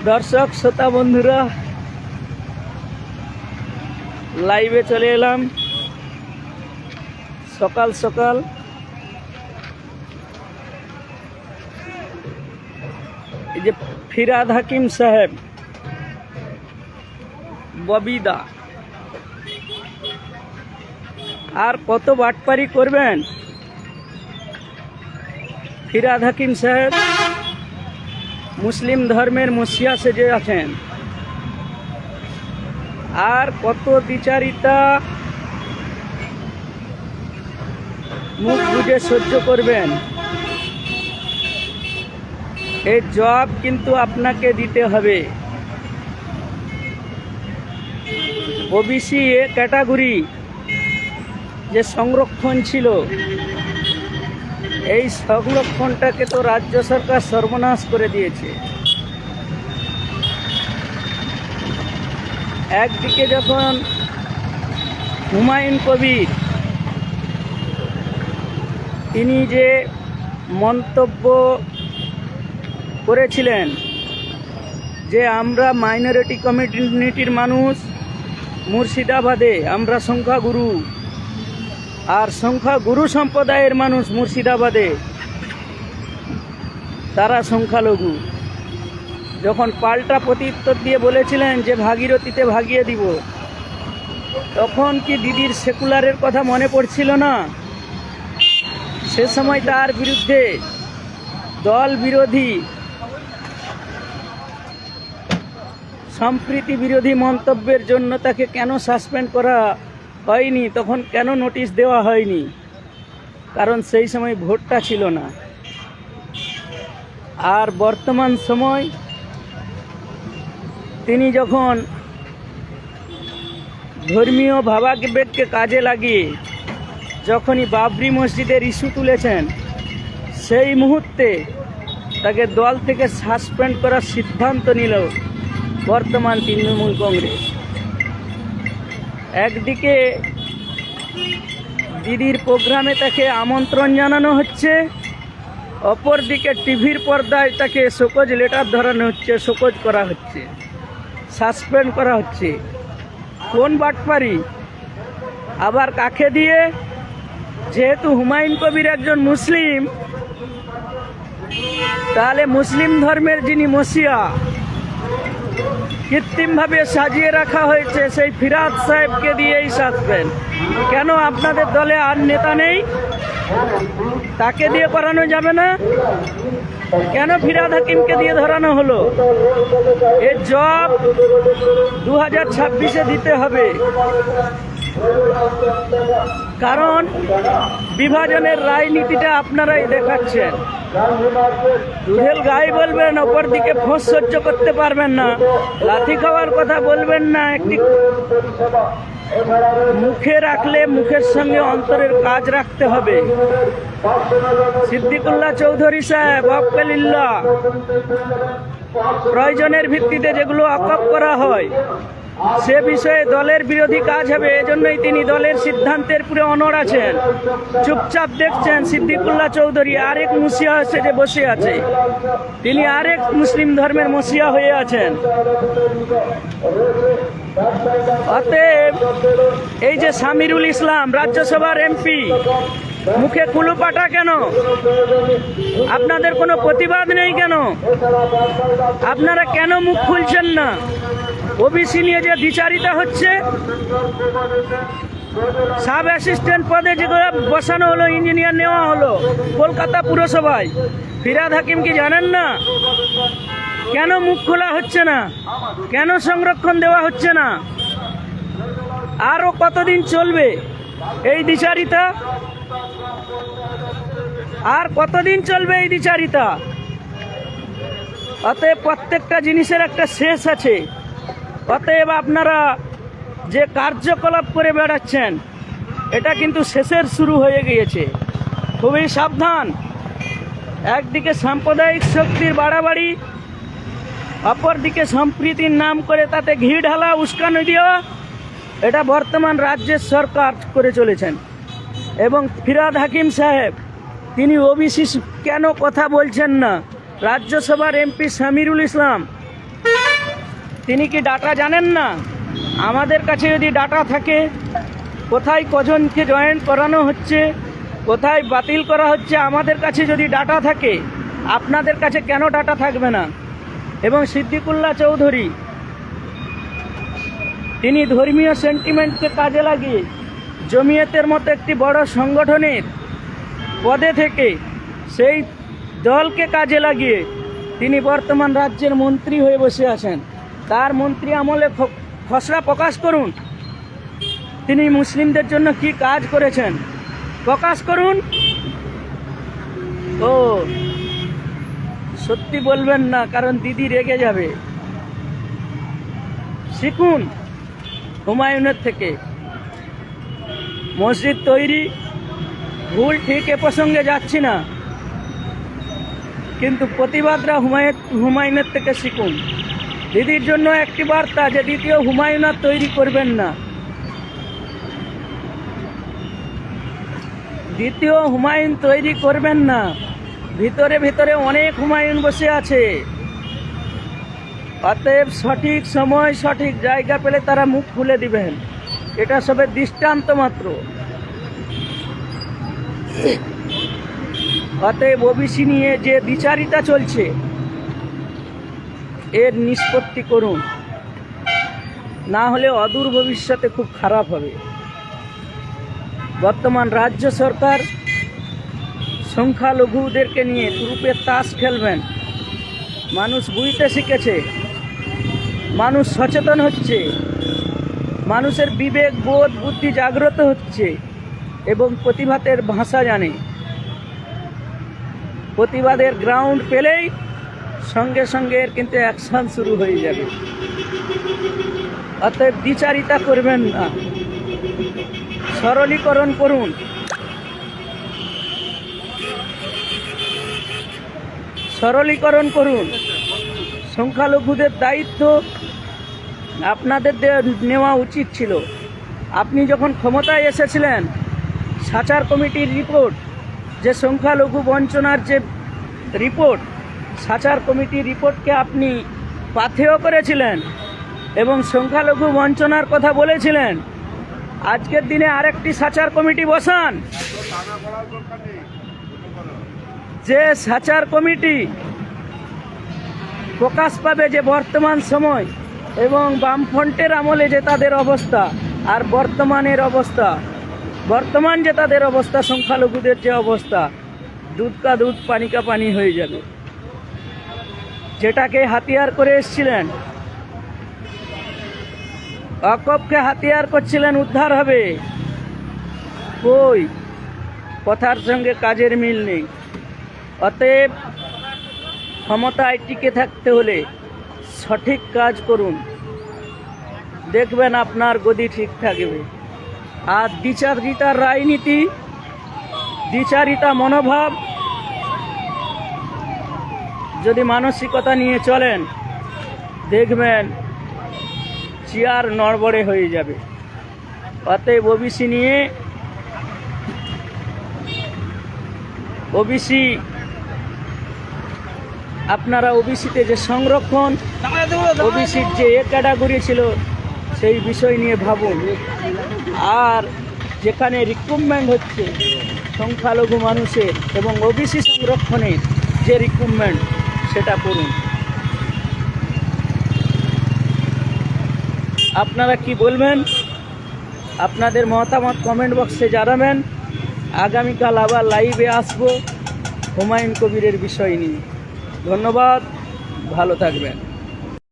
দর্শক শ্রোতা বন্ধুরা, লাইভে চলে এলাম সকাল সকাল। এই যে ফিরাদ হাকিম সাহেব, ববিদা, আর কত বাটপারি করবেন? ফিরাদ হাকিম সাহেব মুসলিম ধর্মের মসিয়া সেজে আছেন, আর কত দ্বিচারিতা মুখ বুঝে সহ্য করবেন? এই জবাব কিন্তু আপনাকে দিতে হবে। ওবিসি এ ক্যাটাগরি যে সংরক্ষণ ছিল, এই সংরক্ষণটাকে তো রাজ্য সরকার সর্বনাশ করে দিয়েছে। একদিকে যখন হুমায়ুন কবির তিনি যে মন্তব্য করেছিলেন যে আমরা মাইনরিটি কমিউনিটির মানুষ মুর্শিদাবাদে, আমরা সংখ্যাগুরু, আর সংখ্যাগুরু সম্প্রদায়ের মানুষ মুর্শিদাবাদে তারা সংখ্যালঘু, যখন পাল্টা প্রত্যুত্তর দিয়ে বলেছিলেন যে ভাগীরথীতে ভাগিয়ে দিব, তখন কি দিদির সেকুলারের কথা মনে পড়ছিল না? সে সময় তার বিরুদ্ধে দল বিরোধী, সম্প্রীতি বিরোধী মন্তব্যের জন্য তাকে কেন সাসপেন্ড করা হয়নি? তখন কেন নোটিশ দেওয়া হয়নি? কারণ সেই সময় ভোটটা ছিল না। আর বর্তমান সময় তিনি যখন ধর্মীয় ভাবাবেগকে কাজে লাগিয়ে যখনই বাবরি মসজিদের ইস্যু তুলেছেন, সেই মুহূর্তে তাকে দল থেকে সাসপেন্ড করার সিদ্ধান্ত নিল বর্তমান তৃণমূল কংগ্রেস। একদিকে দিদির প্রোগ্রামে তাকে আমন্ত্রণ জানানো হচ্ছে, অপরদিকে টিভির পর্দায় তাকে শোকজ লেটার ধরানো হচ্ছে, শোকজ করা হচ্ছে, সাসপেন্ড করা হচ্ছে। কোন বাটপারি? আবার কাকে দিয়ে? যেহেতু হুমায়ুন কবির একজন মুসলিম, তাহলে মুসলিম ধর্মের যিনি মসিয়া কৃত্রিমভাবে সাজিয়ে রাখা হয়েছে, সেই ফিরাদ সাহেবকে দিয়েই সাসপেন্ড। কেন আপনাদের দলে আর নেতা নেই? তাকে দিয়ে করানো যাবে না? কেন ফিরাদ হাকিমকে দিয়ে ধরানো হলো? এর জবাব 2026-এ দিতে হবে। কারণ বিভাজনের রাজনীতিটা আপনারাই দেখাচ্ছেন। দুধেল গাই বলবেন, অপর দিকে ফোঁস সহ্য করতে পারবেন না, লাথি খাওয়ার কথা বলবেন না। একটি মুখে রাখলে মুখের সঙ্গে অন্তরের কাজ রাখতে হবে। সিদ্দিকুল্লাহ চৌধুরী সাহেব আফকালিল্লাহ, প্রয়োজনের ভিত্তিতে যেগুলো আকাপ করা হয় সে বিষয়ে দলের বিরোধী কাজ হবে, এজন্যই তিনি দলের সিদ্ধান্তের পুরো অনড় আছেন, চুপচাপ দেখছেন। সিদ্দিকুল্লাহ চৌধুরী আরেক মুসিয়া সেজে বসে আছে, তিনি আরেক মুসলিম ধর্মের মসিয়া হয়ে আছেন। অতএব এই যে সামিরুল ইসলাম রাজ্যসভার এমপি, মুখে কুলুপাটা কেন? আপনাদের কোনো প্রতিবাদ নেই কেন? আপনারা কেন মুখ খুলছেন না? ওবিসি নিয়ে যে দ্বিচারিতা হচ্ছে, সাব অ্যাসিস্ট্যান্ট পদে যেগুলো বসানো হলো, ইঞ্জিনিয়ার নেওয়া হলো কলকাতা পুরসভায়, ফিরাদ হাকিম কি জানেন না? কেন মুখ খোলা হচ্ছে না? কেন সংরক্ষণ দেওয়া হচ্ছে না? আরও কতদিন চলবে এই দ্বিচারিতা? আর কতদিন চলবে এই দ্বিচারিতা? অতএব প্রত্যেকটা জিনিসের একটা শেষ আছে। অতএব আপনারা যে কার্যকলাপ করে বেড়াচ্ছেন, এটা কিন্তু শেষের শুরু হয়ে গিয়েছে। খুবই সাবধান। একদিকে সাম্প্রদায়িক শক্তির বাড়াবাড়ি, অপরদিকে সম্প্রীতির নাম করে তাতে ঘি ঢালা, উস্কানি দেওয়া, এটা বর্তমান রাজ্যের সরকার করে চলেছেন। এবং ফিরাদ হাকিম সাহেব তিনি ওবিসি কেন কথা বলছেন না? রাজ্যসভার এমপি সামিরুল ইসলাম তিনি কি ডাটা জানেন না? আমাদের কাছে যদি ডাটা থাকে, কোথায় কজনকে জয়েন করানো হচ্ছে, কোথায় বাতিল করা হচ্ছে, আমাদের কাছে যদি ডাটা থাকে, আপনাদের কাছে কেন ডাটা থাকবে না? এবং সিদ্দিকুল্লাহ চৌধুরী তিনি ধর্মীয় সেন্টিমেন্টকে কাজে লাগিয়ে জমিয়তের মতো একটি বড় সংগঠনের পদে থেকে সেই দলকে কাজে লাগিয়ে তিনি বর্তমান রাজ্যের মন্ত্রী হয়ে বসে আছেন। তার মন্ত্রী আমলে খসড়া প্রকাশ করুন, তিনি মুসলিমদের জন্য কি কাজ করেছেন প্রকাশ করুন। ও সত্যি বলবেন না, কারণ দিদি রেগে যাবে। শিখুন হুমায়ুনের থেকে। মসজিদ তৈরি ভুল ঠিক এ প্রসঙ্গে যাচ্ছি না, কিন্তু প্রতিবাদরা হুমায়ুনের থেকে শিখুন। দিদির জন্য একটি বার্তা যে দ্বিতীয় হুমায়ুন আর তৈরি করবেন না। দ্বিতীয় হুমায়ুন তৈরি করবেন না। ভিতরে ভিতরে অনেক হুমায়ুন বসে আছে। অতএব সঠিক সময় সঠিক জায়গা পেলে তারা মুখ খুলে দিবেন। এটা সবে দৃষ্টান্ত মাত্র। অতএব ওবিসি নিয়ে যে দ্বিচারিতা চলছে এর নিষ্পত্তি করুন, না হলে অদূর ভবিষ্যতে খুব খারাপ হবে। বর্তমান রাজ্য সরকার সংখ্যালঘুদেরকে নিয়ে গ্রুপের তাস খেলবেন। মানুষ বুঝতে শিখেছে, মানুষ সচেতন হচ্ছে, মানুষের বিবেক বোধ বুদ্ধি জাগ্রত হচ্ছে এবং প্রতিবাদের ভাষা জানে। প্রতিবাদের গ্রাউন্ড পেলেই সঙ্গে সঙ্গে এর কিন্তু অ্যাকশন শুরু হয়ে যাবে। অতএব দ্বিচারিতা করবেন না, সরলীকরণ করুন। সরলীকরণ করুন। সংখ্যালঘুদের দায়িত্ব আপনাদের নেওয়া উচিত ছিল। আপনি যখন ক্ষমতায় এসেছিলেন, সাচার কমিটির রিপোর্ট, যে সংখ্যালঘু বঞ্চনার যে রিপোর্ট, সাচার কমিটির রিপোর্টকে আপনি পাথেয় করেছিলেন এবং সংখ্যালঘু বঞ্চনার কথা বলেছিলেন। আজকের দিনে আরেকটি সাচার কমিটি বসান, যে সাচার কমিটি প্রকাশ পাবে যে বর্তমান সময় এবং বামফ্রন্টের আমলে যে তাদের অবস্থা আর বর্তমানের অবস্থা, বর্তমান যে তাদের অবস্থা, সংখ্যালঘুদের যে অবস্থা, দুধ কা দুধ পানি কা পানি হয়ে যাবে। যেটাকে হাতিয়ার করে এসছিলেন, অকপকে হাতিয়ার করছিলেন উদ্ধার হবে, কই কথার সঙ্গে কাজের মিল নেই। অতএব ক্ষমতায় টিকে থাকতে হলে সঠিক কাজ করুন, দেখবেন আপনার গদি ঠিক থাকবে। আর দ্বিচারিতার রাজনীতি, দ্বিচারিতা মনোভাব যদি মানসিকতা নিয়ে চলেন, দেখবেন চেয়ার নড়বড়ে হয়ে যাবে। অতএব ওবিসি নিয়ে, ওবিসি আপনারা ওবিসিতে যে সংরক্ষণ, ওবিসির যে ক্যাটাগরি ছিল সেই বিষয় নিয়ে ভাবুন। আর যেখানে রিক্রুটমেন্ট হচ্ছে সংখ্যালঘু মানুষের এবং ওবিসি সংরক্ষণের যে রিক্রুটমেন্ট, সেটা করুন। আপনারা কি বলবেন? আপনাদের মতামত কমেন্ট বক্সে জানাবেন। আগামীকাল আবার লাইভে আসবো হুমায়ুন কবিরের বিষয় নিয়ে। ধন্যবাদ, ভালো থাকবেন।